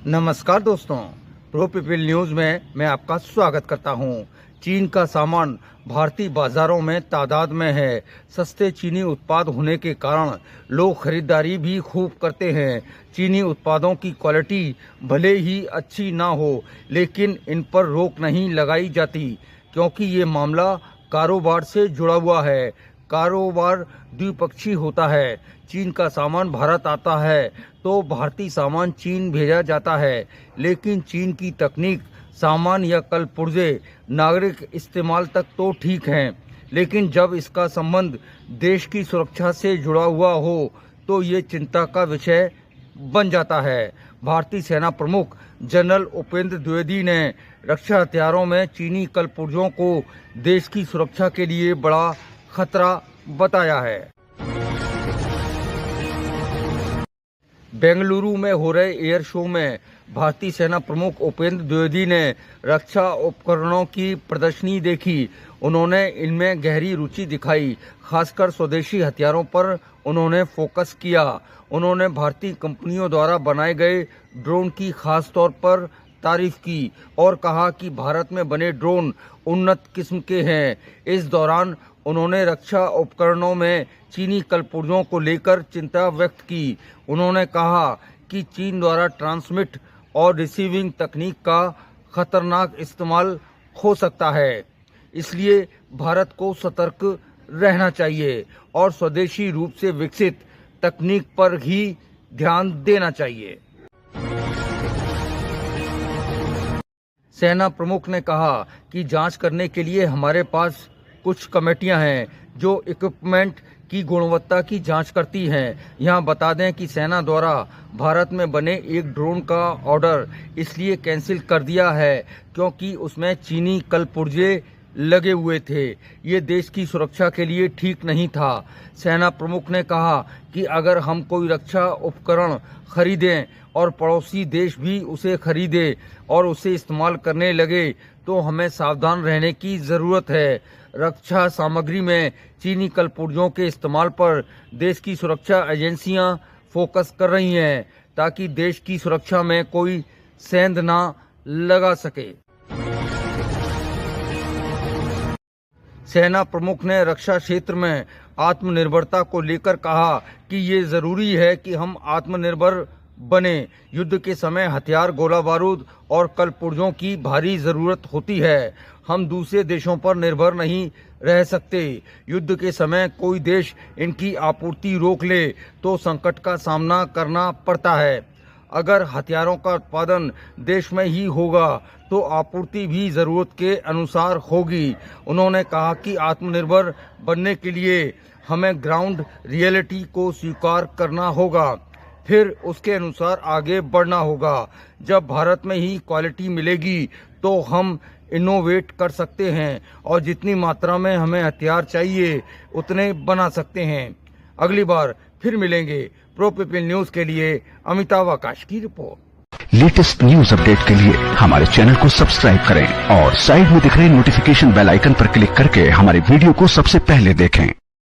नमस्कार दोस्तों, pro people news में मैं आपका स्वागत करता हूं। चीन का सामान भारतीय बाजारों में तादाद में है। सस्ते चीनी उत्पाद होने के कारण लोग खरीदारी भी खूब करते हैं। चीनी उत्पादों की क्वालिटी भले ही अच्छी ना हो, लेकिन इन पर रोक नहीं लगाई जाती, क्योंकि ये मामला कारोबार से जुड़ा हुआ है। कारोबार द्विपक्षीय होता है। चीन का सामान भारत आता है तो भारतीय सामान चीन भेजा जाता है, लेकिन चीन की तकनीक, सामान या कलपुर्जे नागरिक इस्तेमाल तक तो ठीक हैं, लेकिन जब इसका संबंध देश की सुरक्षा से जुड़ा हुआ हो तो ये चिंता का विषय बन जाता है। भारतीय सेना प्रमुख जनरल उपेंद्र द्विवेदी ने रक्षा हथियारों में चीनी कलपुर्जों को देश की सुरक्षा के लिए बड़ा खतरा बताया है। बेंगलुरु में हो रहे एयर शो में भारतीय सेना प्रमुख उपेंद्र द्विवेदी ने रक्षा उपकरणों की प्रदर्शनी देखी। उन्होंने इनमें गहरी रुचि दिखाई। खासकर स्वदेशी हथियारों पर उन्होंने फोकस किया। उन्होंने भारतीय कंपनियों द्वारा बनाए गए ड्रोन की खास तौर पर तारीफ की और कहा कि भारत में बने ड्रोन उन्नत किस्म के हैं। इस दौरान उन्होंने रक्षा उपकरणों में चीनी कलपुर्जों को लेकर चिंता व्यक्त की। उन्होंने कहा कि चीन द्वारा ट्रांसमिट और रिसीविंग तकनीक का खतरनाक इस्तेमाल हो सकता है, इसलिए भारत को सतर्क रहना चाहिए और स्वदेशी रूप से विकसित तकनीक पर ही ध्यान देना चाहिए। सेना प्रमुख ने कहा कि जांच करने के लिए हमारे पास कुछ कमेटियां हैं जो इक्विपमेंट की गुणवत्ता की जांच करती हैं। यहां बता दें कि सेना द्वारा भारत में बने एक ड्रोन का ऑर्डर इसलिए कैंसिल कर दिया है क्योंकि उसमें चीनी कलपुर्जे लगे हुए थे। ये देश की सुरक्षा के लिए ठीक नहीं था। सेना प्रमुख ने कहा कि अगर हम कोई रक्षा उपकरण खरीदें और पड़ोसी देश भी उसे खरीदे और उसे इस्तेमाल करने लगे तो हमें सावधान रहने की जरूरत है। रक्षा सामग्री में चीनी कलपुर्जों के इस्तेमाल पर देश की सुरक्षा एजेंसियां फोकस कर रही हैं ताकि देश की सुरक्षा में कोई सेंध ना लगा सके। सेना प्रमुख ने रक्षा क्षेत्र में आत्मनिर्भरता को लेकर कहा कि ये जरूरी है कि हम आत्मनिर्भर बने। युद्ध के समय हथियार, गोला बारूद और कलपुर्जों की भारी जरूरत होती है। हम दूसरे देशों पर निर्भर नहीं रह सकते। युद्ध के समय कोई देश इनकी आपूर्ति रोक ले तो संकट का सामना करना पड़ता है। अगर हथियारों का उत्पादन देश में ही होगा तो आपूर्ति भी जरूरत के अनुसार होगी। उन्होंने कहा कि आत्मनिर्भर बनने के लिए हमें ग्राउंड रियलिटी को स्वीकार करना होगा, फिर उसके अनुसार आगे बढ़ना होगा। जब भारत में ही क्वालिटी मिलेगी तो हम इनोवेट कर सकते हैं और जितनी मात्रा में हमें हथियार चाहिए उतने बना सकते हैं। अगली बार फिर मिलेंगे। प्रो पीपल न्यूज के लिए अमिताभ आकाश की रिपोर्ट। लेटेस्ट न्यूज अपडेट के लिए हमारे चैनल को सब्सक्राइब करें और साइड में दिख रहे नोटिफिकेशन बेल आइकन पर क्लिक करके हमारे वीडियो को सबसे पहले देखें।